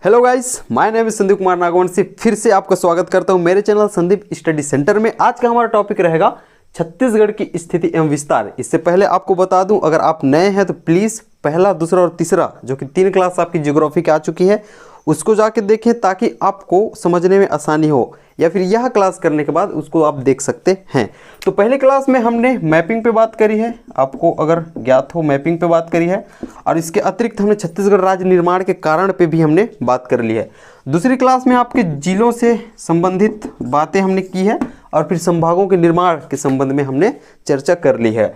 Hello guys, my name is Sandeep Kumar Nagvanshi. फिर से आपका स्वागत करता हूं मेरे चैनल संदीप स्टडी सेंटर में। आज का हमारा टॉपिक रहेगा छत्तीसगढ़ की स्थिति एवं विस्तार। इससे पहले आपको बता दूं, अगर आप नए हैं तो प्लीज़ पहला, दूसरा और तीसरा जो कि 3 क्लास आपकी ज्योग्राफी की आ चुकी है उसको जाके देखें ताकि आपको समझने में आसानी हो, या फिर यह क्लास करने के बाद उसको आप देख सकते हैं। तो पहले क्लास में हमने मैपिंग पे बात करी है, आपको अगर ज्ञात हो मैपिंग पे बात करी है, और इसके अतिरिक्त हमने छत्तीसगढ़ राज्य निर्माण के कारण पे भी हमने बात कर ली है। दूसरी क्लास में आपके जिलों से संबंधित बातें हमने की है और फिर संभागों के निर्माण के संबंध में हमने चर्चा कर ली है।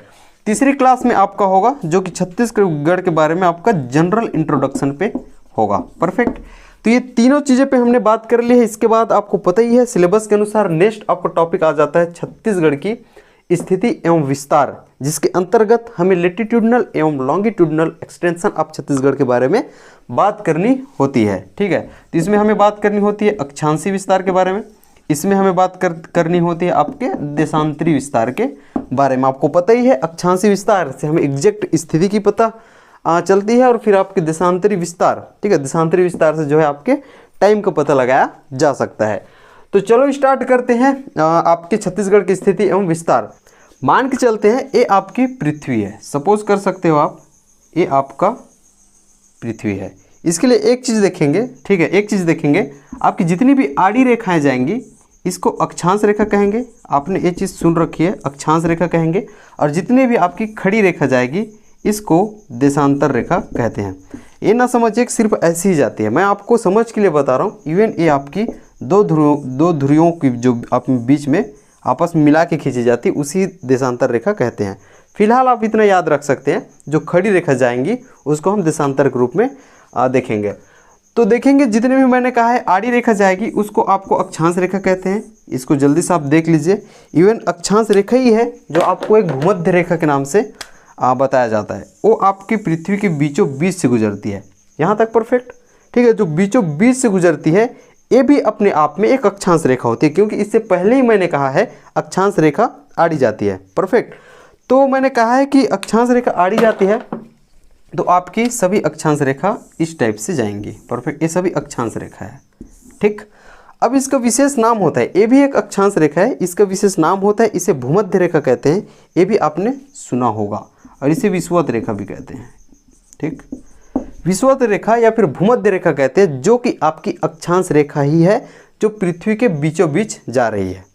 तीसरी क्लास में आपका होगा जो कि छत्तीसगढ़ के बारे में आपका जनरल इंट्रोडक्शन पे होगा। परफेक्ट। तो ये तीनों चीज़ें पे हमने बात कर ली है। इसके बाद आपको पता ही है सिलेबस के अनुसार नेक्स्ट आपको टॉपिक आ जाता है छत्तीसगढ़ की स्थिति एवं विस्तार, जिसके अंतर्गत हमें लेटिट्यूडनल एवं लॉन्गिट्यूडनल एक्सटेंशन ऑफ छत्तीसगढ़ के बारे में बात करनी होती है। ठीक है, तो इसमें हमें बात करनी होती है अक्षांशीय विस्तार के बारे में, इसमें हमें बात करनी होती है आपके देशांतरी विस्तार के बारे में। आपको पता ही है अक्षांशीय विस्तार से हमें एग्जैक्ट स्थिति की पता चलती है, और फिर आपके देशांतरी विस्तार, ठीक है, देशांतरी विस्तार से जो है आपके टाइम का पता लगाया जा सकता है। तो चलो स्टार्ट करते हैं आपके छत्तीसगढ़ की स्थिति एवं विस्तार। मान के चलते हैं ये आपकी पृथ्वी है, सपोज कर सकते हो आप ये आपका पृथ्वी है। इसके लिए एक चीज़ देखेंगे, ठीक है, एक चीज़ देखेंगे, आपकी जितनी भी आड़ी रेखाएं जाएंगी इसको अक्षांश रेखा कहेंगे। आपने ये चीज़ सुन रखी है, अक्षांश रेखा कहेंगे। और जितनी भी आपकी खड़ी रेखा जाएगी इसको देशांतर रेखा कहते हैं। ये ना समझिए कि सिर्फ ऐसी ही जाती है, मैं आपको समझ के लिए बता रहा हूँ। इवन ये आपकी दो ध्रुवों की जो आप बीच में आपस में मिला के खींची जाती है उसी देशांतर रेखा कहते हैं। फिलहाल आप इतना याद रख सकते हैं, जो खड़ी रेखा जाएंगी उसको हम देशांतर के रूप में देखेंगे। तो देखेंगे जितने भी मैंने कहा है आड़ी रेखा जाएगी उसको आपको अक्षांश रेखा कहते हैं। इसको जल्दी से आप देख लीजिए। इवन अक्षांश रेखा ही है जो आपको एक भूमध्य रेखा के नाम से बताया जाता है। वो आपकी पृथ्वी के बीचों बीच से गुजरती है। यहाँ तक परफेक्ट, ठीक है। जो बीचों बीच से गुजरती है ये भी अपने आप में एक अक्षांश रेखा होती है, क्योंकि इससे पहले ही मैंने कहा है अक्षांश रेखा आड़ी जाती है। परफेक्ट। तो मैंने कहा है कि अक्षांश रेखा आड़ी जाती है तो आपकी सभी अक्षांश रेखा इस टाइप से जाएंगी। परफेक्ट, ये सभी अक्षांश रेखा है। ठीक, अब इसका विशेष नाम होता है, ये भी एक अक्षांश रेखा है, इसका विशेष नाम होता है, इसे भूमध्य रेखा कहते हैं। ये भी आपने सुना होगा, और इसे विषुवत रेखा भी कहते हैं। ठीक, विषुवत रेखा या फिर भूमध्य रेखा कहते हैं, जो कि आपकी अक्षांश रेखा ही है जो पृथ्वी के बीचों बीच जा रही है।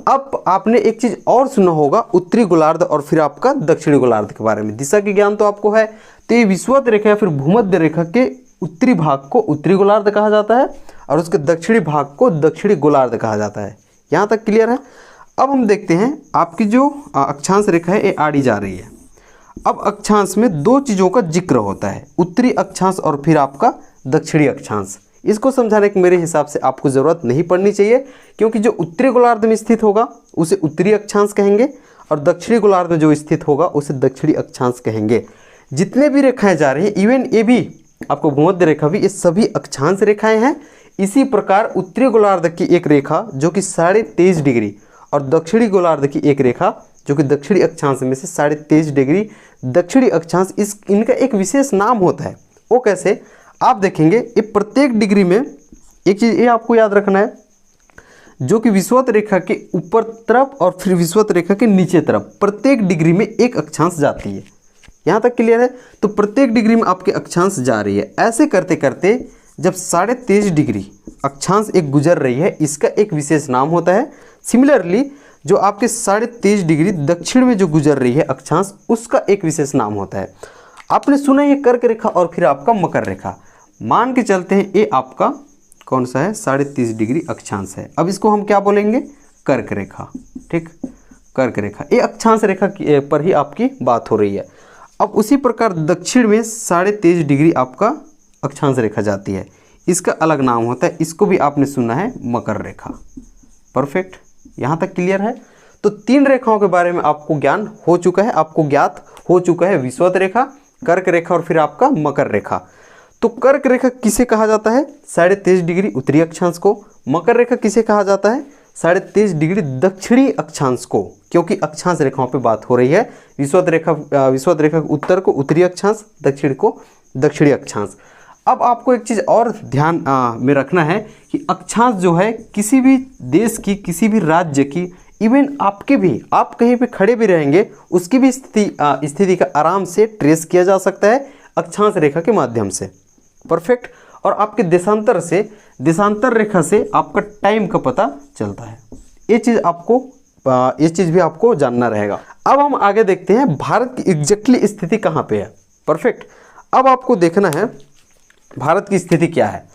अब आपने एक चीज़ और सुना होगा, उत्तरी गोलार्ध और फिर आपका दक्षिणी गोलार्ध के बारे में। दिशा की ज्ञान तो आपको है। तो ये विषुवत रेखा या फिर भूमध्य रेखा के उत्तरी भाग को उत्तरी गोलार्ध कहा जाता है और उसके दक्षिणी भाग को दक्षिणी गोलार्ध कहा जाता है। यहाँ तक क्लियर है। अब हम देखते हैं आपकी जो अक्षांश रेखा है ये आड़ी जा रही है। अब अक्षांश में 2 चीज़ों का जिक्र होता है, उत्तरी अक्षांश और फिर आपका दक्षिणी अक्षांश। इसको समझाने की मेरे हिसाब से आपको ज़रूरत नहीं पड़नी चाहिए, क्योंकि जो उत्तरी गोलार्ध में स्थित होगा उसे उत्तरी अक्षांश कहेंगे और दक्षिणी गोलार्ध में जो स्थित होगा उसे दक्षिणी अक्षांश कहेंगे। जितने भी रेखाएं जा रही हैं, इवन ये भी आपको भूमध्य रेखा भी, ये सभी अक्षांश रेखाएं हैं। इसी प्रकार उत्तरी गोलार्ध की एक रेखा जो कि 23.5 डिग्री और दक्षिणी गोलार्ध की एक रेखा जो कि दक्षिणी अक्षांश में से 23.5 डिग्री दक्षिणी अक्षांश, इनका एक विशेष नाम होता है। वो कैसे आप देखेंगे, ये प्रत्येक डिग्री में एक चीज़ ये आपको याद रखना है, जो कि विषुवत रेखा के ऊपर तरफ और फिर विषुवत रेखा के नीचे तरफ प्रत्येक डिग्री में एक अक्षांश जाती है। यहाँ तक क्लियर है। तो प्रत्येक डिग्री में आपके अक्षांश जा रही है। ऐसे करते करते जब 23.5 डिग्री अक्षांश एक गुजर रही है, इसका एक विशेष नाम होता है। सिमिलरली जो आपके 23.5 डिग्री दक्षिण में जो गुजर रही है अक्षांश, उसका एक विशेष नाम होता है। आपने सुना ये कर्क रेखा और फिर आपका मकर रेखा। मान के चलते हैं ये आपका कौन सा है, 30.5 डिग्री अक्षांश है। अब इसको हम क्या बोलेंगे, कर्क रेखा। ठीक, कर्क रेखा, ये अक्षांश रेखा पर ही आपकी बात हो रही है। अब उसी प्रकार दक्षिण में 23.5 डिग्री आपका अक्षांश रेखा जाती है, इसका अलग नाम होता है, इसको भी आपने सुना है मकर रेखा। परफेक्ट, यहाँ तक क्लियर है। तो 3 रेखाओं के बारे में आपको ज्ञान हो चुका है, आपको ज्ञात हो चुका है, विषुवत रेखा, कर्क रेखा और फिर आपका मकर रेखा। तो कर्क रेखा किसे कहा जाता है, 23.5 डिग्री उत्तरी अक्षांश को। मकर रेखा किसे कहा जाता है, 23.5 डिग्री दक्षिणी अक्षांश को, क्योंकि अक्षांश रेखाओं पे बात हो रही है। विषुवत रेखा उत्तर को उत्तरी अक्षांश, दक्षिण को दक्षिणी अक्षांश। अब आपको एक चीज़ और ध्यान में रखना है कि अक्षांश जो है किसी भी देश की, किसी भी राज्य की, इवन आपके भी, आप कहीं पे खड़े भी रहेंगे उसकी भी स्थिति का आराम से ट्रेस किया जा सकता है अक्षांश रेखा के माध्यम से। परफेक्ट। और आपके देशांतर रेखा से आपका टाइम का पता चलता है। ये चीज़ भी आपको जानना रहेगा। अब हम आगे देखते हैं भारत की एग्जैक्टली स्थिति कहाँ पे है। परफेक्ट। अब आपको देखना है भारत की स्थिति क्या है।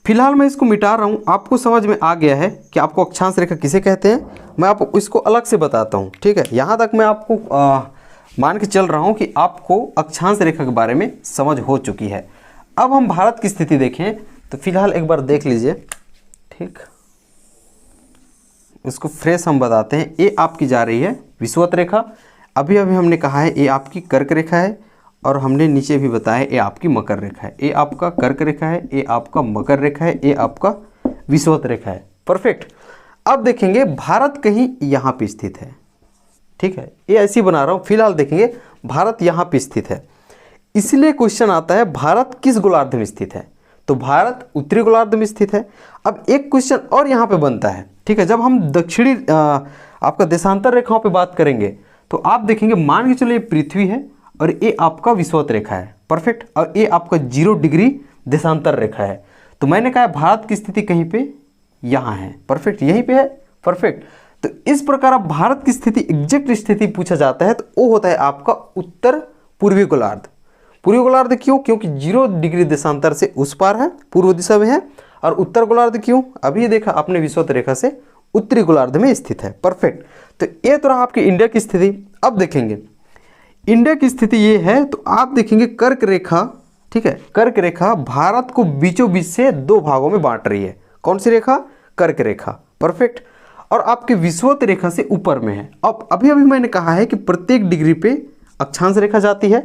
फिलहाल मैं इसको मिटा रहा हूँ, आपको समझ में आ गया है कि आपको अक्षांश रेखा किसे कहते हैं। मैं आपको इसको अलग से बताता हूँ, ठीक है। यहाँ तक मैं आपको मान के चल रहा हूँ कि आपको अक्षांश रेखा के बारे में समझ हो चुकी है। अब हम भारत की स्थिति देखें तो फिलहाल एक बार देख लीजिए, ठीक। इसको फ्रेश हम बताते हैं। ये आपकी जा रही है विषुवत रेखा, अभी हमने कहा है ये आपकी कर्क रेखा है, और हमने नीचे भी बताया ये आपकी मकर रेखा है। ये आपका कर्क रेखा है, ये आपका मकर रेखा है, ये आपका विषुवत रेखा है। परफेक्ट। अब देखेंगे भारत कहीं यहाँ पे स्थित है, ठीक है। ये ऐसी बना रहा हूँ। फिलहाल देखेंगे भारत यहाँ पे स्थित है, इसलिए क्वेश्चन आता है भारत किस गोलार्ध में स्थित है, तो भारत उत्तरी गोलार्ध में स्थित है। अब एक क्वेश्चन और यहाँ पे बनता है, ठीक है। जब हम दक्षिणी आपका देशांतर रेखाओं पे बात करेंगे तो आप देखेंगे, मान के चलो ये पृथ्वी है और ये आपका विषुवत रेखा है। परफेक्ट। और ये आपका 0 डिग्री देशांतर रेखा है। तो मैंने कहा भारत की स्थिति कहीं पे यहाँ है। परफेक्ट, यहीं पे है। परफेक्ट। तो इस प्रकार अब भारत की स्थिति, एग्जैक्ट स्थिति पूछा जाता है तो वो होता है आपका उत्तर पूर्वी गोलार्ध। पूर्वी गोलार्ध क्यों? क्योंकि 0 डिग्री देशांतर से उस पार है, पूर्व दिशा में है। और उत्तर गोलार्ध क्यों? अभी देखा आपने विषुवत रेखा से उत्तरी गोलार्ध में स्थित है। परफेक्ट। तो ये तो रहा आपकी इंडिया की स्थिति। अब देखेंगे इंडिया की स्थिति ये है, तो आप देखेंगे कर्क रेखा, ठीक है। कर्क रेखा भारत को बीचों बीच से 2 भागों में बांट रही है। कौन सी रेखा? कर्क रेखा। परफेक्ट। और आपके विषुवत रेखा से ऊपर में है। अब अभी मैंने कहा है कि प्रत्येक डिग्री पे अक्षांश रेखा जाती है।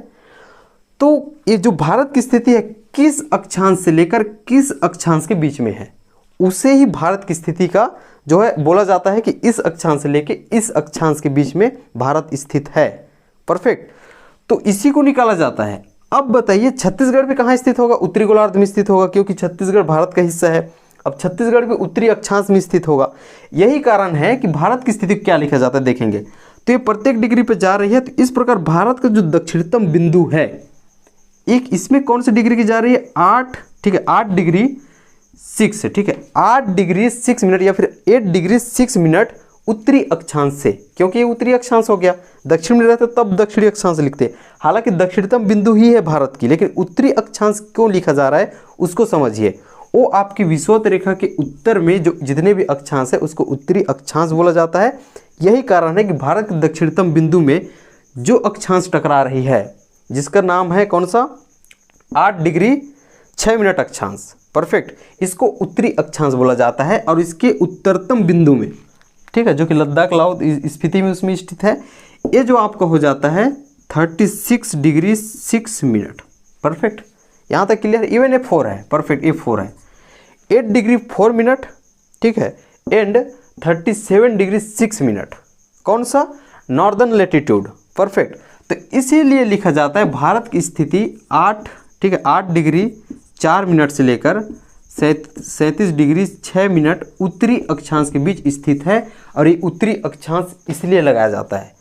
तो ये जो भारत की स्थिति है किस अक्षांश से लेकर किस अक्षांश के बीच में है, उसे ही भारत की स्थिति का जो है बोला जाता है कि इस अक्षांश से लेकर इस अक्षांश के बीच में भारत स्थित है। परफेक्ट। तो इसी को निकाला जाता है। अब बताइए छत्तीसगढ़ भी कहाँ स्थित होगा? उत्तरी गोलार्ध में स्थित होगा, क्योंकि छत्तीसगढ़ भारत का हिस्सा है। अब छत्तीसगढ़ भी उत्तरी अक्षांश में स्थित होगा। यही कारण है कि भारत की स्थिति क्या लिखा जाता है, देखेंगे तो ये प्रत्येक डिग्री पे जा रही है। तो इस प्रकार भारत का जो दक्षिणतम बिंदु है, एक इसमें कौन सी डिग्री की जा रही है? 8, ठीक है, 8 डिग्री 6, ठीक है, 8 डिग्री 6 मिनट या फिर 8 डिग्री 6 मिनट उत्तरी अक्षांश से, क्योंकि ये उत्तरी अक्षांश हो गया। दक्षिण में रहते तब दक्षिणी अक्षांश लिखते, हालांकि दक्षिणतम बिंदु ही है भारत की, लेकिन उत्तरी अक्षांश क्यों लिखा जा रहा है उसको समझिए। वो आपकी विषुवत रेखा के उत्तर में जो जितने भी अक्षांश है उसको उत्तरी अक्षांश बोला जाता है। यही कारण है कि भारत के दक्षिणतम बिंदु में जो अक्षांश टकरा रही है, जिसका नाम है कौन सा? 8 डिग्री 6 मिनट अक्षांश। परफेक्ट। इसको उत्तरी अक्षांश बोला जाता है। और इसके उत्तरतम बिंदु में, ठीक है, जो कि लद्दाख लाहौल स्पीति में उसमें स्थित है, ये जो आपका हो जाता है 36 डिग्री 6 मिनट। परफेक्ट। यहाँ तक क्लियर? इवन ये 4 है। परफेक्ट, ये 4 है। 8 डिग्री 4 मिनट, ठीक है, एंड 37 डिग्री 6 मिनट। कौन सा? Northern latitude. परफेक्ट। तो इसीलिए लिखा जाता है भारत की स्थिति 8, ठीक है, 8 डिग्री 4 मिनट से लेकर 37 डिग्री 6 मिनट उत्तरी अक्षांश के बीच स्थित है। और ये उत्तरी अक्षांश इसलिए लगाया जाता है।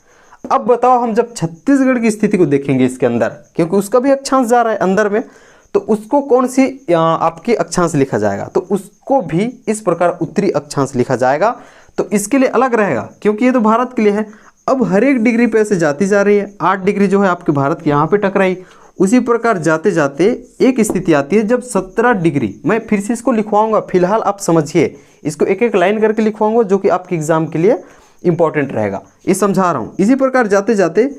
अब बताओ, हम जब छत्तीसगढ़ की स्थिति को देखेंगे इसके अंदर, क्योंकि उसका भी अक्षांश जा रहा है अंदर में, तो उसको कौन सी आपकी अक्षांश लिखा जाएगा? तो उसको भी इस प्रकार उत्तरी अक्षांश लिखा जाएगा। तो इसके लिए अलग रहेगा, क्योंकि ये तो भारत के लिए है। अब हर एक डिग्री पे ऐसे जाती जा रही है। 8 डिग्री जो है आपके भारत के यहाँ पे टकराई। उसी प्रकार जाते जाते एक स्थिति आती है जब 17 डिग्री, मैं फिर से इसको लिखवाऊंगा, फिलहाल आप समझिए, इसको एक एक लाइन करके लिखवाऊंगा जो कि आपके एग्जाम के लिए इंपॉर्टेंट रहेगा, ये समझा रहा हूँ। इसी प्रकार जाते जाते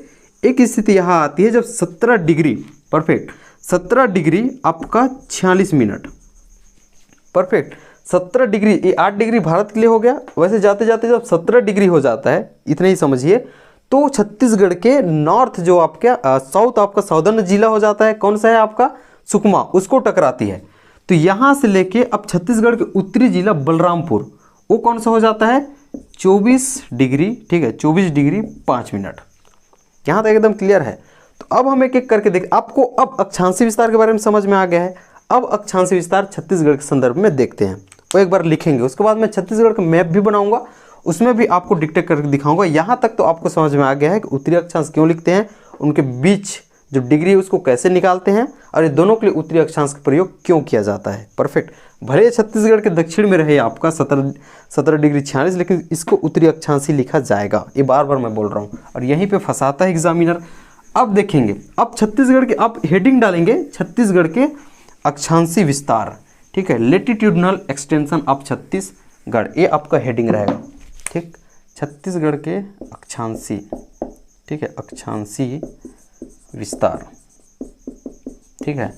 एक स्थिति यहाँ आती है जब 17 डिग्री, परफेक्ट, 17 डिग्री आपका 46 मिनट। परफेक्ट। 17 डिग्री, ये 8 डिग्री भारत के लिए हो गया। वैसे जाते जाते जब 17 डिग्री हो जाता है, इतना ही समझिए, तो छत्तीसगढ़ के नॉर्थ जो आपका साउथ आपका साउदर्न जिला हो जाता है, कौन सा है आपका? सुकमा, उसको टकराती है। तो यहाँ से लेके अब छत्तीसगढ़ के उत्तरी जिला बलरामपुर, वो कौन सा हो जाता है? 24 डिग्री, ठीक है, 24 डिग्री 5 मिनट। यहाँ तक एकदम क्लियर है। तो अब हम एक एक करके देख, आपको अब अक्षांशीय विस्तार के बारे में समझ में आ गया है। अब अक्षांशीय विस्तार छत्तीसगढ़ के संदर्भ में देखते हैं, वो एक बार लिखेंगे। उसके बाद मैं छत्तीसगढ़ का मैप भी बनाऊंगा, उसमें भी आपको डिक्टेट करके दिखाऊंगा। यहाँ तक तो आपको समझ में आ गया है कि उत्तरी अक्षांश क्यों लिखते हैं, उनके बीच जो डिग्री है उसको कैसे निकालते हैं, और ये दोनों के लिए उत्तरी अक्षांश का प्रयोग क्यों किया जाता है। परफेक्ट। भले छत्तीसगढ़ के दक्षिण में रहे आपका 17 डिग्री 46, लेकिन इसको उत्तरी अक्षांश ही लिखा जाएगा, ये बार बार मैं बोल रहा हूँ, और यहीं पे फंसाता है एग्जामिनर। अब देखेंगे, अब छत्तीसगढ़ के आप हेडिंग डालेंगे छत्तीसगढ़ के अक्षांशीय विस्तार, ठीक है, लेटिट्यूडनल एक्सटेंशन ऑफ छत्तीसगढ़, ये आपका हेडिंग रहेगा। ठीक, छत्तीसगढ़ के अक्षांशीय, ठीक है, अक्षांशीय विस्तार। ठीक है,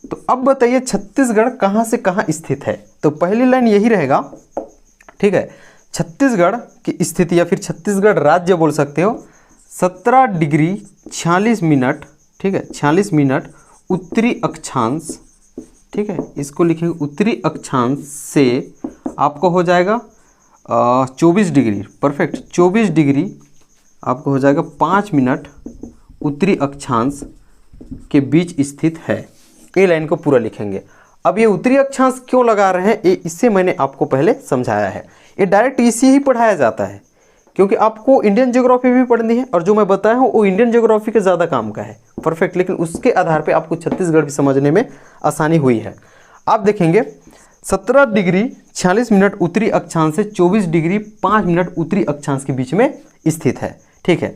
तो अब बताइए छत्तीसगढ़ कहाँ से कहाँ स्थित है। तो पहली लाइन यही रहेगा, ठीक है, छत्तीसगढ़ की स्थिति या फिर छत्तीसगढ़ राज्य बोल सकते हो, 17 डिग्री 46 मिनट, ठीक है, 46 मिनट उत्तरी अक्षांश, ठीक है, इसको लिखेंगे उत्तरी अक्षांश से आपको हो जाएगा 24 डिग्री, परफेक्ट, 24 डिग्री आपको हो जाएगा 5 मिनट उत्तरी अक्षांश के बीच स्थित है। ये लाइन को पूरा लिखेंगे। अब ये उत्तरी अक्षांश क्यों लगा रहे हैं, ये इससे मैंने आपको पहले समझाया है। ये डायरेक्ट इसी ही पढ़ाया जाता है, क्योंकि आपको इंडियन ज्योग्राफी भी पढ़नी है, और जो मैं बताया हूँ वो इंडियन ज्योग्राफी के ज़्यादा काम का है। परफेक्ट। लेकिन उसके आधार पे आपको छत्तीसगढ़ भी समझने में आसानी हुई है। आप देखेंगे 17 डिग्री 46 मिनट उत्तरी अक्षांश से 24 डिग्री 5 मिनट उत्तरी अक्षांश के बीच में स्थित है। ठीक है,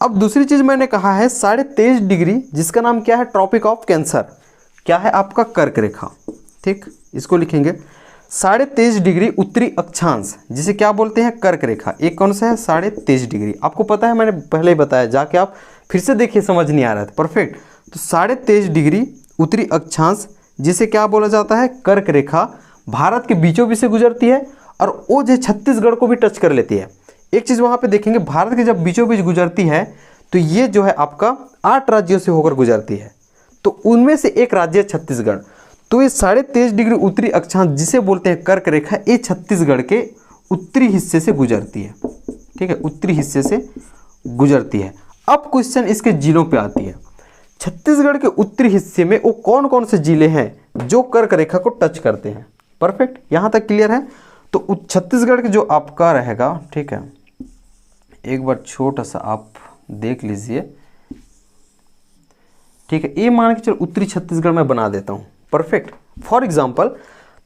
अब दूसरी चीज़ मैंने कहा है 23.5 डिग्री, जिसका नाम क्या है, ट्रॉपिक ऑफ कैंसर, क्या है आपका कर्क रेखा। ठीक, इसको लिखेंगे 23.5 डिग्री उत्तरी अक्षांश, जिसे क्या बोलते हैं, कर्क रेखा। एक कौन सा है, 23.5 डिग्री, आपको पता है, मैंने पहले ही बताया, जाके आप फिर से देखिए, समझ नहीं आ रहा था। परफेक्ट। तो 23.5 डिग्री उत्तरी अक्षांश, जिसे क्या बोला जाता है, कर्क रेखा, भारत के बीचों बीच से गुजरती है, और वो जो छत्तीसगढ़ को भी टच कर लेती है। एक चीज़ वहाँ पे देखेंगे, भारत के जब बीचों बीच गुजरती है तो ये जो है आपका 8 राज्यों से होकर गुजरती है, तो उनमें से एक राज्य है छत्तीसगढ़। तो ये 23.5 डिग्री उत्तरी अक्षांश, जिसे बोलते हैं कर्क रेखा, ये छत्तीसगढ़ के उत्तरी हिस्से से गुजरती है। ठीक है, उत्तरी हिस्से से गुजरती है। अब क्वेश्चन इसके जिलों पे आती है। छत्तीसगढ़ के उत्तरी हिस्से में वो कौन कौन से जिले हैं जो कर्क रेखा को टच करते हैं। परफेक्ट, यहाँ तक क्लियर है। तो छत्तीसगढ़ के जो आपका रहेगा, ठीक है, एक बार छोटा सा आप देख लीजिए। ठीक है, ये मान के चलो उत्तरी छत्तीसगढ़ में बना देता हूँ। परफेक्ट। फॉर एग्जाम्पल,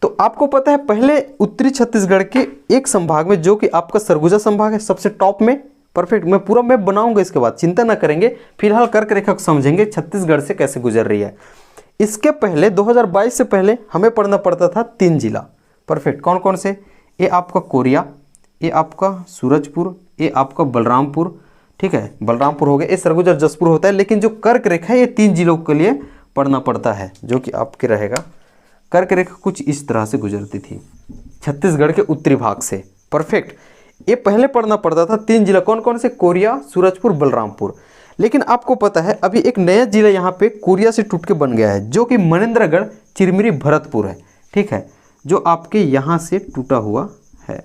तो आपको पता है पहले उत्तरी छत्तीसगढ़ के एक संभाग में, जो कि आपका सरगुजा संभाग है, सबसे टॉप में। परफेक्ट, मैं पूरा मैप बनाऊंगा इसके बाद, चिंता ना करेंगे। फिलहाल कर्क रेखा को समझेंगे छत्तीसगढ़ से कैसे गुजर रही है। इसके पहले 2022 से पहले हमें पढ़ना पड़ता था 3 जिला। परफेक्ट, कौन कौन से, ये आपका कोरिया, ये आपका सूरजपुर, ये आपका बलरामपुर। ठीक है, बलरामपुर हो गया, ये सरगुजा जसपुर होता है। लेकिन जो कर्क रेखा है ये 3 जिलों के लिए पढ़ना पड़ता है, जो कि आपके रहेगा। कर्क रेखा कुछ इस तरह से गुजरती थी छत्तीसगढ़ के उत्तरी भाग से। परफेक्ट, ये पहले पढ़ना पड़ता था 3 जिला, कौन कौन से, कोरिया, सूरजपुर, बलरामपुर। लेकिन आपको पता है अभी एक नया जिला यहाँ पे कोरिया से टूट के बन गया है, जो कि मनेन्द्रगढ़, चिरमिरी, भरतपुर है। ठीक है, जो आपके यहाँ से टूटा हुआ है।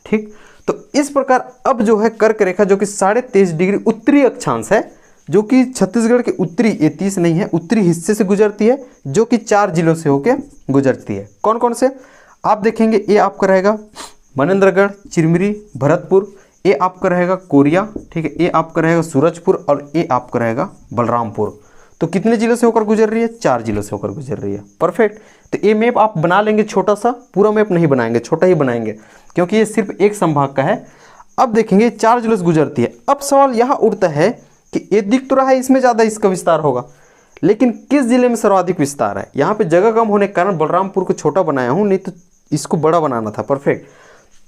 ठीक, तो इस प्रकार अब जो है कर्क रेखा, जो कि 23.5 डिग्री उत्तरी अक्षांश है, जो कि छत्तीसगढ़ के उत्तरी, ये 30 नहीं है, उत्तरी हिस्से से गुजरती है, जो कि 4 जिलों से होके गुजरती है। कौन कौन से आप देखेंगे, ये आपका रहेगा मनेन्द्रगढ़, चिरमिरी, भरतपुर, ये आपका रहेगा कोरिया, ठीक है, ये आपका रहेगा सूरजपुर, और ये आपका रहेगा बलरामपुर। तो कितने जिलों से होकर गुजर रही है, 4 जिलों से होकर गुजर रही है। परफेक्ट। तो ये मैप आप बना लेंगे छोटा सा, पूरा मैप नहीं बनाएंगे, छोटा ही बनाएंगे, क्योंकि ये सिर्फ एक संभाग का है। अब देखेंगे 4 जिलों से गुजरती है। अब सवाल यहाँ उठता है कि ये दिख तो रहा है इसमें ज़्यादा इसका विस्तार होगा, लेकिन किस जिले में सर्वाधिक विस्तार है। यहाँ पे जगह कम होने के कारण बलरामपुर को छोटा बनाया हूँ, नहीं तो इसको बड़ा बनाना था। परफेक्ट।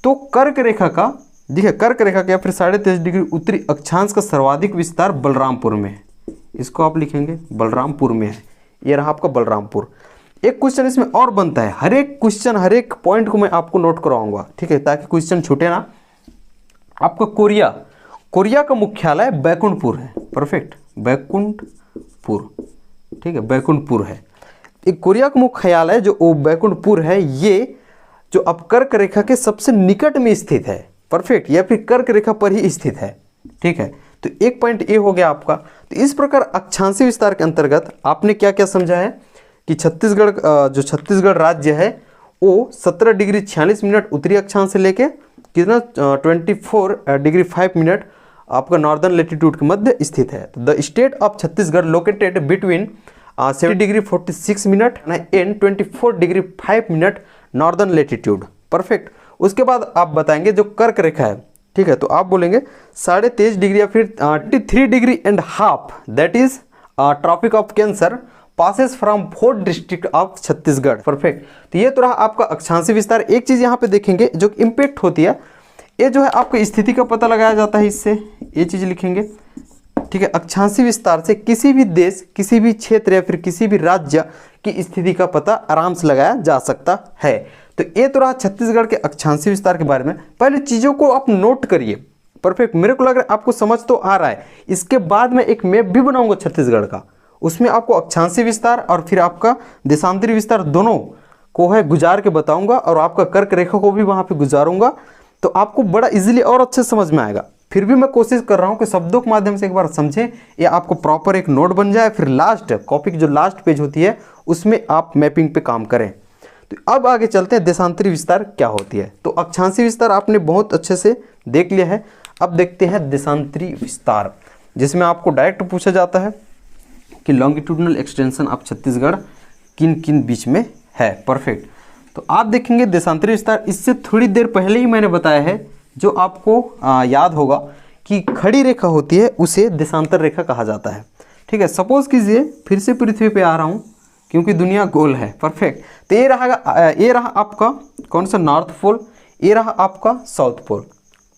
तो कर्क रेखा का, देखिए कर्क रेखा का या फिर 23.5 डिग्री उत्तरी अक्षांश का सर्वाधिक विस्तार बलरामपुर में है। इसको आप लिखेंगे बलरामपुर में है। ये रहा आपका बलरामपुर। एक क्वेश्चन इसमें और बनता है, हर एक क्वेश्चन, हर एक पॉइंट को मैं आपको नोट करवाऊंगा, ठीक है, ताकि क्वेश्चन छूटे ना। आपका कोरिया, कोरिया का मुख्यालय बैकुंठपुर है। परफेक्ट, बैकुंठपुर, ठीक है, बैकुंठपुर है। एक कोरिया का मुख्यालय जो बैकुंठपुर है, ये जो अब कर्क रेखा के सबसे निकट में स्थित है। परफेक्ट, या फिर कर्क रेखा पर ही स्थित है। ठीक है, तो एक पॉइंट ये हो गया आपका। तो इस प्रकार अक्षांशीय विस्तार के अंतर्गत आपने क्या क्या समझा है कि छत्तीसगढ़ जो छत्तीसगढ़ राज्य है वो 17 डिग्री 46 मिनट उत्तरी अक्षांश से लेके कितना 24 डिग्री 5 मिनट आपका नॉर्दर्न लेटीट्यूड के मध्य स्थित है। The state of Chhattisgarh located between 70 degree 46 minute and 24 degree 5 minute northern latitude. Perfect. उसके बाद आप बताएंगे जो कर्क रेखा है, ठीक है, तो आप बोलेंगे 23.5 डिग्री या फिर 23 degree and half, that is tropic of cancer passes from 4 district of Chhattisgarh. Perfect. तो ये तो रहा आपका अक्षांशीय विस्तार। एक चीज यहाँ पे देखेंगे जो इम्पैक्ट होती है, ये जो है आपको स्थिति का पता लगाया जाता है इससे, ये चीज लिखेंगे, ठीक है। अक्षांशीय विस्तार से किसी भी देश, किसी भी क्षेत्र या फिर किसी भी राज्य की स्थिति का पता आराम से लगाया जा सकता है। तो ये तो रहा छत्तीसगढ़ के अक्षांशीय विस्तार के बारे में। पहले चीजों को आप नोट करिए। परफेक्ट। मेरे को लग रहा है आपको समझ तो आ रहा है। इसके बाद मैं एक मैप भी बनाऊंगा छत्तीसगढ़ का, उसमें आपको अक्षांशीय विस्तार और फिर आपका देशांतरी विस्तार दोनों को है गुजार के बताऊंगा और आपका कर्क रेखा को भी वहां पे गुजारूंगा, तो आपको बड़ा इजीली और अच्छे समझ में आएगा। फिर भी मैं कोशिश कर रहा हूं कि शब्दों के माध्यम से एक बार समझें या आपको प्रॉपर एक नोट बन जाए, फिर लास्ट कॉपी की जो लास्ट पेज होती है उसमें आप मैपिंग पे काम करें। तो अब आगे चलते हैं देशांतरी विस्तार क्या होती है। तो अक्षांशीय विस्तार आपने बहुत अच्छे से देख लिया है। अब देखते हैं देशांतरी विस्तार, जिसमें आपको डायरेक्ट पूछा जाता है कि लॉन्गिट्यूडनल एक्सटेंशन ऑफ छत्तीसगढ़ किन किन बीच में है। परफेक्ट। तो आप देखेंगे देशांतरी विस्तार, इससे थोड़ी देर पहले ही मैंने बताया है, जो आपको याद होगा कि खड़ी रेखा होती है उसे देशांतर रेखा कहा जाता है, ठीक है। सपोज कीजिए फिर से पृथ्वी पे आ रहा हूँ क्योंकि दुनिया गोल है। परफेक्ट। तो ये रहा आपका कौन सा नॉर्थ पोल, ये रहा आपका साउथ पोल,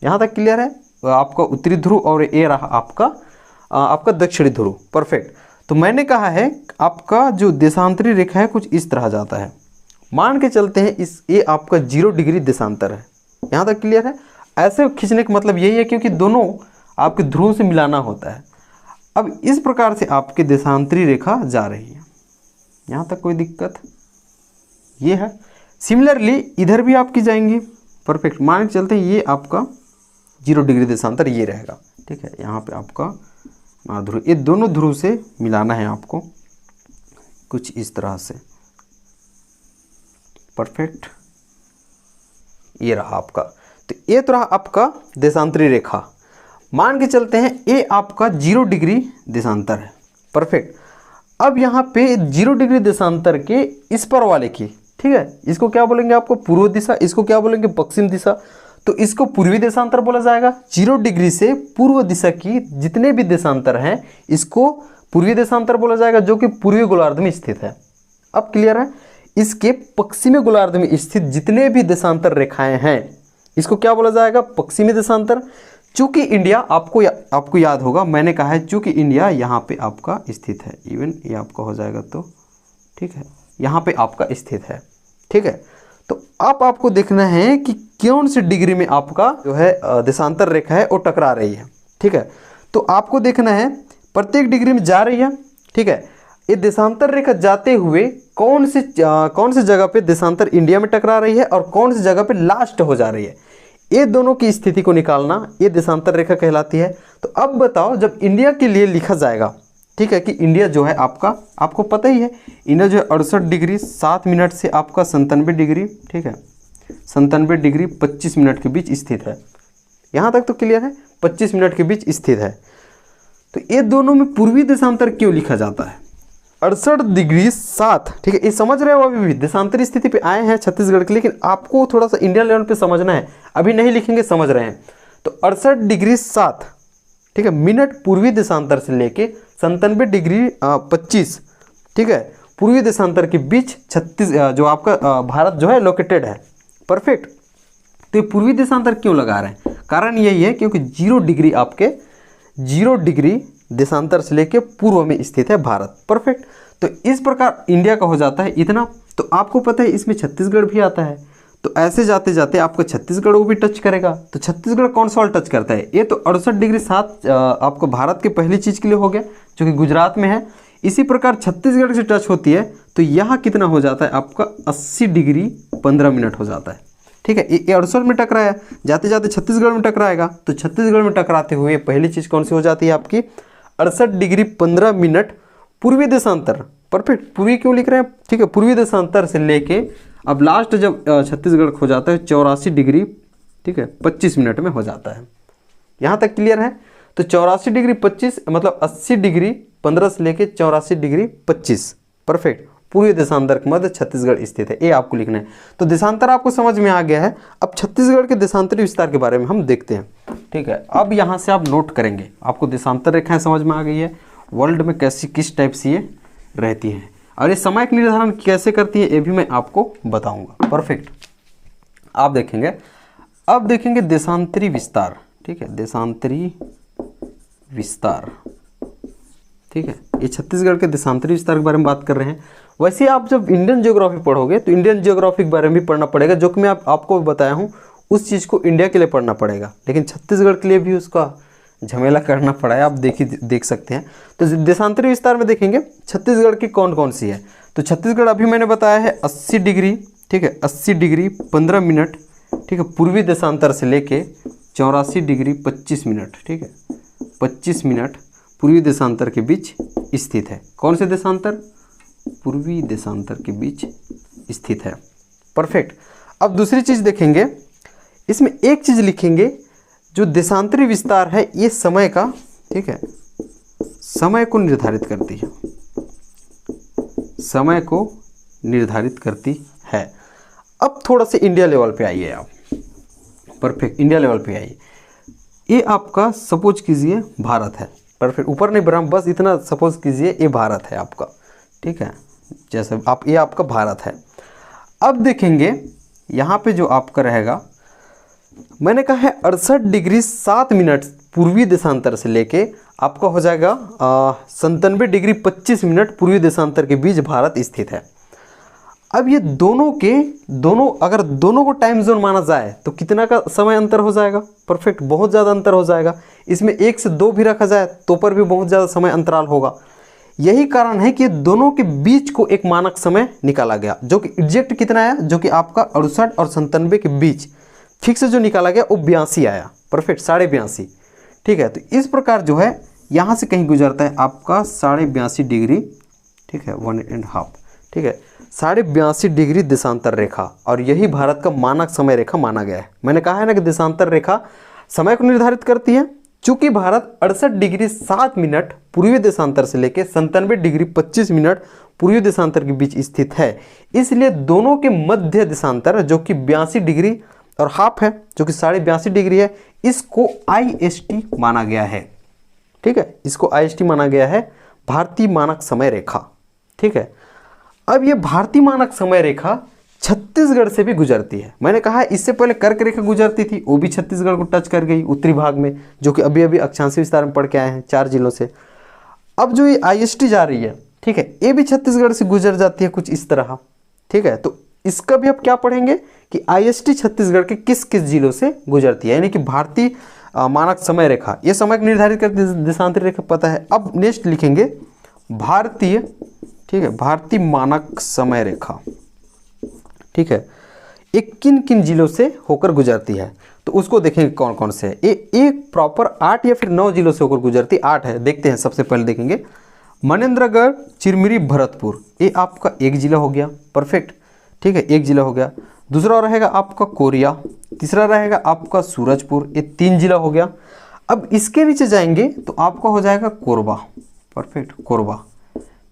यहाँ तक क्लियर है, आपका उत्तरी ध्रुव, और ये रहा आपका दक्षिणी ध्रुव। परफेक्ट। तो मैंने कहा है आपका जो देशांतरी रेखा है कुछ इस तरह जाता है, मान के चलते हैं ये आपका 0 डिग्री देशांतर है, यहाँ तक क्लियर है। ऐसे खींचने का मतलब यही है क्योंकि दोनों आपके ध्रुव से मिलाना होता है। अब इस प्रकार से आपकी देशांतरी रेखा जा रही है, यहाँ तक कोई दिक्कत ये है। सिमिलरली इधर भी आपकी जाएंगी। परफेक्ट। मान के चलते हैं ये आपका 0 डिग्री देशांतर ये रहेगा, ठीक है। यहाँ पे आपका ध्रुव, ये दोनों ध्रुव से मिलाना है आपको कुछ इस तरह से। परफेक्ट। ये रहा आपका, तो ये तो रहा आपका देशांतरी रेखा। मान के चलते हैं ये आपका 0 डिग्री देशांतर है। परफेक्ट। अब यहाँ पे 0 डिग्री देशांतर के इस पर वाले की, ठीक है, इसको क्या बोलेंगे आपको पूर्व दिशा, इसको क्या बोलेंगे पश्चिम दिशा, तो इसको पूर्वी देशांतर बोला जाएगा। 0 डिग्री से पूर्व दिशा की जितने भी देशांतर हैं इसको पूर्वी देशांतर बोला जाएगा, जो कि पूर्वी गोलार्ध में स्थित है। अब क्लियर है। इसके पश्चिमी गोलार्ध में स्थित जितने भी देशांतर रेखाएं हैं इसको क्या बोला जाएगा पश्चिमी देशांतर। चूंकि इंडिया आपको याद होगा मैंने कहा है चूंकि इंडिया यहाँ पे आपका स्थित है, इवन ये आपका हो जाएगा तो ठीक है, यहाँ पे आपका स्थित है, ठीक है। तो अब आपको देखना है कि कौन सी डिग्री में आपका जो है देशांतर रेखा है वो टकरा रही है, ठीक है। तो आपको देखना है प्रत्येक डिग्री में जा रही है, ठीक है। ये देशांतर रेखा जाते हुए कौन सी जगह पे देशांतर इंडिया में टकरा रही है और कौन सी जगह पे लास्ट हो जा रही है, ये दोनों की स्थिति को निकालना ये देशांतर रेखा कहलाती है। तो अब बताओ जब इंडिया के लिए लिखा जाएगा, ठीक है, कि इंडिया जो है आपको पता ही है इंडिया जो है 68 डिग्री 7 मिनट से आपका 97 डिग्री, ठीक है, 97 डिग्री 25 मिनट के बीच स्थित है। यहाँ तक तो क्लियर है, 25 मिनट के बीच स्थित है। तो ये दोनों में पूर्वी देशांतर क्यों लिखा जाता है 68 डिग्री 7, ठीक है। ये समझ रहे हो, अभी भी देशांतरी स्थिति पे आए हैं छत्तीसगढ़ के, लेकिन आपको थोड़ा सा इंडियन लेवल पे समझना है, अभी नहीं लिखेंगे समझ रहे हैं। तो 68 डिग्री 7, ठीक है, मिनट पूर्वी देशांतर से लेके 97 डिग्री 25, ठीक है, पूर्वी देशांतर के बीच जो आपका भारत जो है लोकेटेड है। परफेक्ट। तो ये पूर्वी देशांतर क्यों लगा रहे हैं, कारण यही है क्योंकि 0 डिग्री आपके 0 डिग्री देशांतर से लेके पूर्व में स्थित है भारत। परफेक्ट। तो इस प्रकार इंडिया का हो जाता है इतना। तो आपको पता है इसमें छत्तीसगढ़ भी आता है, तो ऐसे जाते जाते आपको छत्तीसगढ़ वो भी टच करेगा। तो छत्तीसगढ़ कौन सा वाला टच करता है, ये तो 68 डिग्री 7 आपको भारत के पहली चीज़ के लिए हो गया जो कि गुजरात में है। इसी प्रकार छत्तीसगढ़ से टच होती है तो यहाँ कितना हो जाता है आपका 80 डिग्री 15 मिनट हो जाता है, ठीक है। ये 68 में टकराया, जाते जाते छत्तीसगढ़ में टकराएगा, तो छत्तीसगढ़ में टकराते हुए पहली चीज़ कौन सी हो जाती है आपकी 68 डिग्री 15 मिनट पूर्वी देशांतर, परफेक्ट। पूर्वी क्यों लिख रहे हैं, ठीक है, पूर्वी देशांतर से लेके अब लास्ट जब छत्तीसगढ़ हो जाता है 84 डिग्री, ठीक है, 25 मिनट में हो जाता है। यहाँ तक क्लियर है। तो 84 डिग्री 25 मतलब 80 डिग्री 15 से लेके 84 डिग्री 25, परफेक्ट। पूर्वी देशांतर के मध्य छत्तीसगढ़ स्थित है, ये आपको लिखना है। तो देशांतर आपको समझ में आ गया है। अब छत्तीसगढ़ के देशांतरी विस्तार के बारे में हम देखते हैं, ठीक है। अब यहाँ से आप नोट करेंगे, आपको देशांतर रेखाएं समझ में आ गई है, वर्ल्ड में कैसी किस टाइप से ये रहती हैं और ये समय का निर्धारण कैसे करती है ये भी मैं आपको बताऊंगा, परफेक्ट। आप देखेंगे, अब देखेंगे देशांतरी विस्तार, ठीक है, देशांतरी विस्तार, ठीक है। ये छत्तीसगढ़ के देशांतरी विस्तार के बारे में बात कर रहे हैं। वैसे आप जब इंडियन ज्योग्राफी पढ़ोगे तो इंडियन ज्योग्राफी के बारे में भी पढ़ना पड़ेगा, जो कि मैं आपको बताया हूँ उस चीज़ को इंडिया के लिए पढ़ना पड़ेगा, लेकिन छत्तीसगढ़ के लिए भी उसका झमेला करना पड़ा है, आप देख सकते हैं। तो देशांतरी विस्तार में देखेंगे छत्तीसगढ़ की कौन कौन सी है। तो छत्तीसगढ़ अभी मैंने बताया है 80 डिग्री, ठीक है, 80 डिग्री 15 मिनट, ठीक है, पूर्वी देशांतर से लेके 84 डिग्री 25 मिनट, ठीक है, 25 मिनट पूर्वी देशांतर के बीच स्थित है। कौन से देशांतर, पूर्वी देशांतर के बीच स्थित है, परफेक्ट। अब दूसरी चीज़ देखेंगे, इसमें एक चीज़ लिखेंगे, जो देशांतरी विस्तार है ये समय का, ठीक है, समय को निर्धारित करती है, समय को निर्धारित करती है। अब थोड़ा सा इंडिया लेवल पे आइए आप, परफेक्ट, इंडिया लेवल पे आइए। ये आपका सपोज कीजिए भारत है, परफेक्ट, ऊपर नहीं बढ़ रहा, बस इतना सपोज कीजिए ये भारत है आपका, ठीक है, जैसे आप ये आपका भारत है। अब देखेंगे यहाँ पे जो आपका रहेगा, मैंने कहा है 68 डिग्री 7 मिनट पूर्वी देशांतर से लेके आपका हो जाएगा 97 डिग्री 25 मिनट पूर्वी देशांतर के बीच भारत स्थित है। अब ये दोनों अगर दोनों को टाइम जोन माना जाए तो कितना का समय अंतर हो जाएगा, परफेक्ट, बहुत ज़्यादा अंतर हो जाएगा। इसमें 1 से 2 भी रखा जाए तो पर भी बहुत ज़्यादा समय अंतराल होगा। यही कारण है कि दोनों के बीच को एक मानक समय निकाला गया, जो कि एग्जैक्ट कितना आया, जो कि आपका 68 और 97 के बीच फिक्स जो निकाला गया वो 82 आया, परफेक्ट, 82.5, ठीक है। तो इस प्रकार जो है यहाँ से कहीं गुजरता है आपका 82.5 डिग्री, ठीक है, 1.5, ठीक है, 82.5 डिग्री देशांतर रेखा, और यही भारत का मानक समय रेखा माना गया है। मैंने कहा है ना कि देशांतर रेखा समय को निर्धारित करती है। चूंकि भारत 68 डिग्री 7 मिनट पूर्वी देशांतर से लेकर 97 डिग्री 25 मिनट पूर्वी देशांतर के बीच स्थित है, इसलिए दोनों के मध्य देशांतर जो कि 82 डिग्री और हाफ है, जो कि 82.5 डिग्री है, इसको IST माना गया है, ठीक है, इसको IST माना गया है, भारतीय मानक समय रेखा, ठीक है। अब ये भारतीय मानक समय रेखा छत्तीसगढ़ से भी गुजरती है। मैंने कहा इससे पहले कर्क रेखा गुजरती थी, वो भी छत्तीसगढ़ को टच कर गई उत्तरी भाग में, जो कि अभी अभी अक्षांशीय विस्तार में पढ़ के आए हैं 4 जिलों से। अब जो ये IST जा रही है, ठीक है, ये भी छत्तीसगढ़ से गुजर जाती है कुछ इस तरह, ठीक है। तो इसका भी अब क्या पढ़ेंगे कि IST छत्तीसगढ़ के किस किस जिलों से गुजरती है, यानी कि भारतीय मानक समय रेखा, ये समय को निर्धारित करती है, देशांतरी रेखा पता है। अब नेक्स्ट लिखेंगे भारतीय, ठीक है, भारतीय मानक समय रेखा, ठीक है, ये किन किन जिलों से होकर गुजरती है, तो उसको देखेंगे कौन कौन से। ये एक प्रॉपर 8 या फिर 9 जिलों से होकर गुजरती, 8 है, देखते हैं। सबसे पहले देखेंगे मनेन्द्रगढ़, चिरमिरी, भरतपुर, ये आपका एक जिला हो गया, परफेक्ट, ठीक है, एक जिला हो गया। दूसरा रहेगा आपका कोरिया, तीसरा रहेगा आपका सूरजपुर, ये 3 जिला हो गया। अब इसके नीचे जाएंगे तो आपका हो जाएगा कोरबा, परफेक्ट, कोरबा।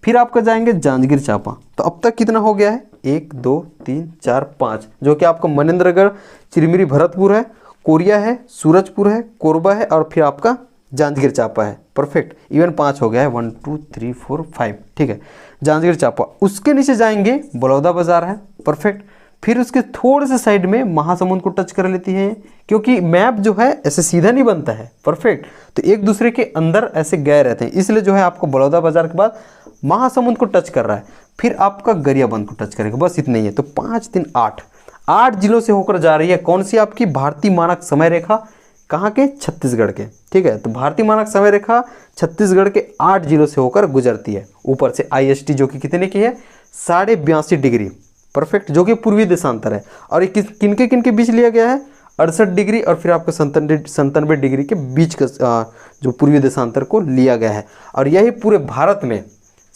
फिर आपका जाएंगे जांजगीर चांपा। तो अब तक कितना हो गया है, 1 2 3 4 5, जो कि आपका मनेन्द्रगढ़, चिरमिरी, भरतपुर है, कोरिया है, सूरजपुर है, कोरबा है और फिर आपका जांजगीर चांपा है, परफेक्ट, इवन 5 हो गया है, 1 2 3 4 5, ठीक है, जांजगीर चांपा। उसके नीचे जाएंगे बलौदा बाजार है, परफेक्ट। फिर उसके थोड़े से साइड में महासमुंद को टच कर लेती है, क्योंकि मैप जो है ऐसे सीधा नहीं बनता है, परफेक्ट, तो एक दूसरे के अंदर ऐसे गए रहते हैं, इसलिए जो है आपको बलौदा बाजार के बाद महासमुंद को टच कर रहा है, फिर आपका गरियाबंद को टच करेगा, बस इतना ही है। तो 5 3 8 जिलों से होकर जा रही है। कौन सी आपकी भारतीय मानक समय रेखा, कहाँ के, छत्तीसगढ़ के, ठीक है। तो भारतीय मानक समय रेखा छत्तीसगढ़ के 8 जिलों से होकर गुजरती है। ऊपर से IST जो कि कितने की है, 82.5 डिग्री, परफेक्ट, जो कि पूर्वी देशांतर है। और ये किनके किनके बीच लिया गया है, 68 डिग्री और फिर आपका 97 डिग्री के बीच का जो पूर्वी देशांतर को लिया गया है। और यही पूरे भारत में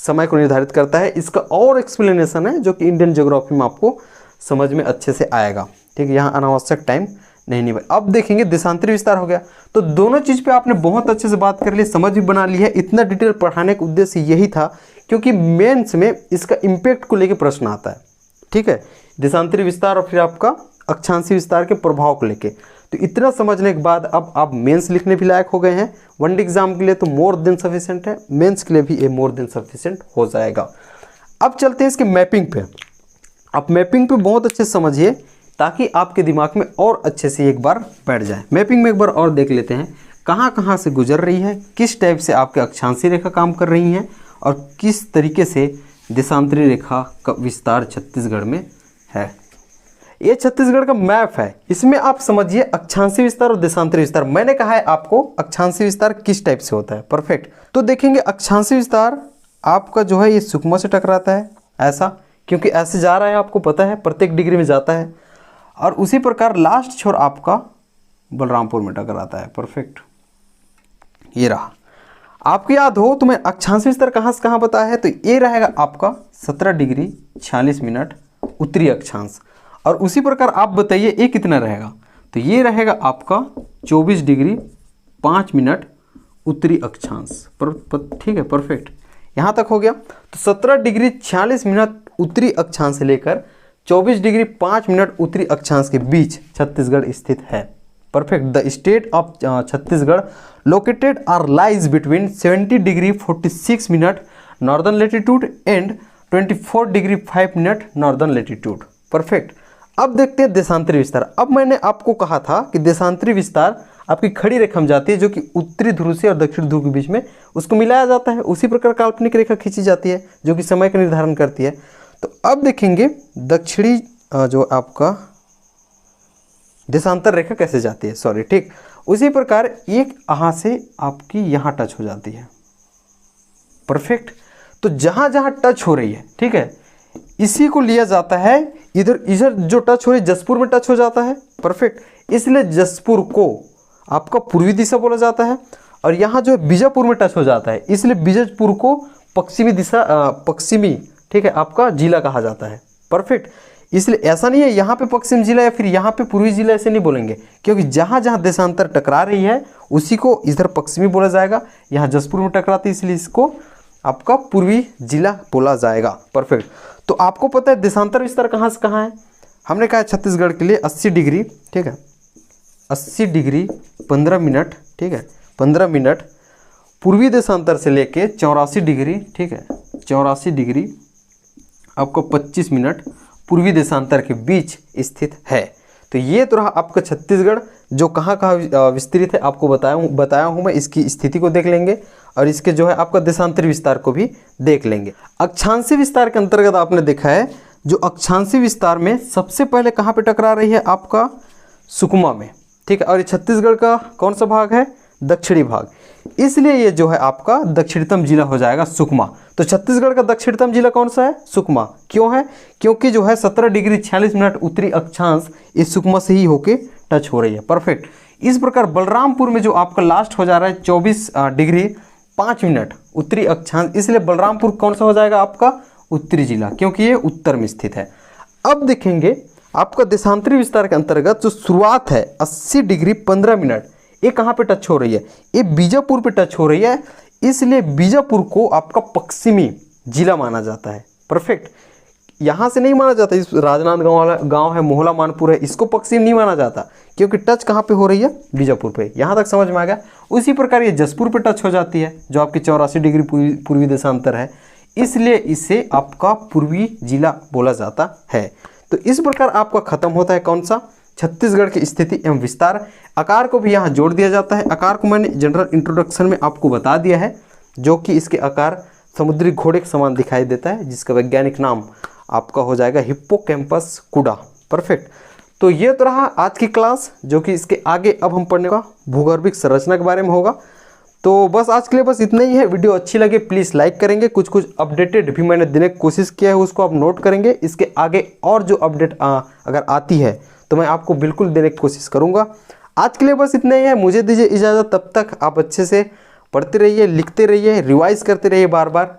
समय को निर्धारित करता है। इसका और एक्सप्लेनेशन है जो कि इंडियन ज्योग्राफी में आपको समझ में अच्छे से आएगा। ठीक है, यहाँ अनावश्यक टाइम नहीं भाई। अब देखेंगे देशांतरी विस्तार हो गया, तो दोनों चीज़ पे आपने बहुत अच्छे से बात कर ली, समझ भी बना ली है। इतना डिटेल पढ़ाने का उद्देश्य यही था क्योंकि मेंस में इसका इम्पैक्ट को लेके प्रश्न आता है। ठीक है, देशांतरी विस्तार और फिर आपका अक्षांशीय विस्तार के प्रभाव को लेके। तो इतना समझने के बाद अब आप मेंस लिखने भी लायक हो गए हैं। वनडे एग्जाम के लिए तो मोर देन सफिशिएंट है, मेंस के लिए भी ये मोर देन सफिशिएंट हो जाएगा। अब चलते हैं इसके मैपिंग पे। आप मैपिंग पे बहुत अच्छे से समझिए ताकि आपके दिमाग में और अच्छे से एक बार बैठ जाए। मैपिंग में एक बार और देख लेते हैं कहाँ कहाँ से गुजर रही है, किस टाइप से आपके अक्षांशीय रेखा काम कर रही हैं और किस तरीके से देशांतरी रेखा का विस्तार छत्तीसगढ़ में है। ये छत्तीसगढ़ का मैप है, इसमें आप समझिए अक्षांशीय विस्तार और देशांतरी विस्तार। मैंने कहा है आपको अक्षांशीय विस्तार किस टाइप से होता है। परफेक्ट, तो देखेंगे अक्षांशीय विस्तार आपका जो है ये सुकमा से टकराता है ऐसा, क्योंकि ऐसे जा रहा है, आपको पता है प्रत्येक डिग्री में जाता है। और उसी प्रकार लास्ट छोर आपका बलरामपुर में टकराता है। परफेक्ट, ये रहा। आपको याद हो तो मैं अक्षांशीय विस्तार कहाँ से कहाँ बताया है, तो ये रहेगा आपका 17 डिग्री 46 मिनट उत्तरी अक्षांश। और उसी प्रकार आप बताइए ये कितना रहेगा, तो ये रहेगा आपका 24 डिग्री 5 मिनट उत्तरी अक्षांश। ठीक है, परफेक्ट, यहाँ तक हो गया। तो 17 डिग्री 46 मिनट उत्तरी अक्षांश से लेकर 24 डिग्री 5 मिनट उत्तरी अक्षांश के बीच छत्तीसगढ़ स्थित है। Perfect, the state of Chhattisgarh located are lies between 70 degree 46 minute northern latitude and 24 degree 5 minute northern latitude. Perfect, अब देखते हैं देशांतरी विस्तार। अब मैंने आपको कहा था कि देशांतरी विस्तार आपकी खड़ी रेखा में जाती है जो कि उत्तरी ध्रुव से और दक्षिण ध्रुव के बीच में उसको मिलाया जाता है। उसी प्रकार काल्पनिक रेखा खींची जाती है जो कि समय का निर्धारण करती है। तो अब देखेंगे दक्षिणी जो आपका देशांतर रेखा कैसे जाती है, सॉरी, ठीक। उसी प्रकार एक यहाँ से आपकी यहाँ टच हो जाती है। परफेक्ट, तो जहाँ जहाँ टच हो रही है, ठीक है, इसी को लिया जाता है। इधर जो टच हो रही है जसपुर में टच हो जाता है। परफेक्ट, इसलिए जसपुर को आपका पूर्वी दिशा बोला जाता है। और यहाँ जो है बीजापुर में टच हो जाता है, इसलिए बीजापुर को पश्चिमी दिशा पश्चिमी, ठीक है, आपका जिला कहा जाता है। परफेक्ट, इसलिए ऐसा नहीं है यहाँ पे पश्चिम जिला या फिर यहाँ पे पूर्वी जिला, ऐसे नहीं बोलेंगे, क्योंकि जहाँ जहाँ देशांतर टकरा रही है उसी को इधर पश्चिमी बोला जाएगा। यहाँ जसपुर में टकराती है इसलिए इसको आपका पूर्वी जिला बोला जाएगा। परफेक्ट, तो आपको पता है देशांतर विस्तार कहाँ से कहाँ है। हमने कहा छत्तीसगढ़ के लिए 80 डिग्री, ठीक है, 80 डिग्री 15 मिनट, ठीक है, 15 मिनट पूर्वी देशांतर से लेके 84 डिग्री, ठीक है, 84 डिग्री आपको 25 मिनट पूर्वी देशांतर के बीच स्थित है। तो ये तो रहा आपका छत्तीसगढ़ जो कहाँ कहाँ विस्तृत है, आपको बताया हूँ मैं। इसकी स्थिति को देख लेंगे और इसके जो है आपका देशांतरी विस्तार को भी देख लेंगे। अक्षांशीय विस्तार के अंतर्गत आपने देखा है जो अक्षांशीय विस्तार में सबसे पहले कहाँ पे टकरा रही है, आपका सुकमा में, ठीक है। और ये छत्तीसगढ़ का कौन सा भाग है, दक्षिणी भाग, इसलिए ये जो है आपका दक्षिणतम जिला हो जाएगा सुकमा। तो छत्तीसगढ़ का दक्षिणतम जिला कौन सा है, सुकमा। क्यों है, क्योंकि जो है 17 डिग्री 46 मिनट उत्तरी अक्षांश इस सुकमा से ही होके टच हो रही है। परफेक्ट, इस प्रकार बलरामपुर में जो आपका लास्ट हो जा रहा है 24 डिग्री 5 मिनट उत्तरी अक्षांश, इसलिए बलरामपुर कौन सा हो जाएगा आपका उत्तरी जिला, क्योंकि ये उत्तर में स्थित है। अब देखेंगे आपका देशांतरी विस्तार के अंतर्गत जो शुरुआत है 80 डिग्री 15 मिनट, ये कहाँ पे टच हो रही है, ये बीजापुर पे टच हो रही है, इसलिए बीजापुर को आपका पश्चिमी जिला माना जाता है। परफेक्ट, यहाँ से नहीं माना जाता, इस राजनांदगांव वाला गांव है, मोहला मानपुर है, इसको पश्चिम नहीं माना जाता क्योंकि टच कहाँ पे हो रही है, बीजापुर पे। यहाँ तक समझ में आ गया। उसी प्रकार ये जसपुर पे टच हो जाती है जो आपकी 84 डिग्री पूर्वी देशांतर है, इसलिए इसे आपका पूर्वी जिला बोला जाता है। तो इस प्रकार आपका खत्म होता है कौन सा, छत्तीसगढ़ की स्थिति एवं विस्तार। आकार को भी यहाँ जोड़ दिया जाता है। आकार को मैंने जनरल इंट्रोडक्शन में आपको बता दिया है, जो कि इसके आकार समुद्री घोड़े के समान दिखाई देता है, जिसका वैज्ञानिक नाम आपका हो जाएगा हिप्पोकैम्पस कुडा। परफेक्ट, तो ये तो रहा आज की क्लास, जो कि इसके आगे अब हम पढ़ने का भूगर्भिक संरचना के बारे में होगा। तो बस आज के लिए बस इतना ही है। वीडियो अच्छी लगे प्लीज़ लाइक करेंगे। कुछ अपडेटेड भी मैंने देने की कोशिश किया है, उसको आप नोट करेंगे। इसके आगे और जो अपडेट अगर आती है तो मैं आपको बिल्कुल देने की कोशिश करूँगा। आज के लिए बस इतना ही है, मुझे दीजिए इजाज़त। तब तक आप अच्छे से पढ़ते रहिए, लिखते रहिए, रिवाइज करते रहिए बार बार।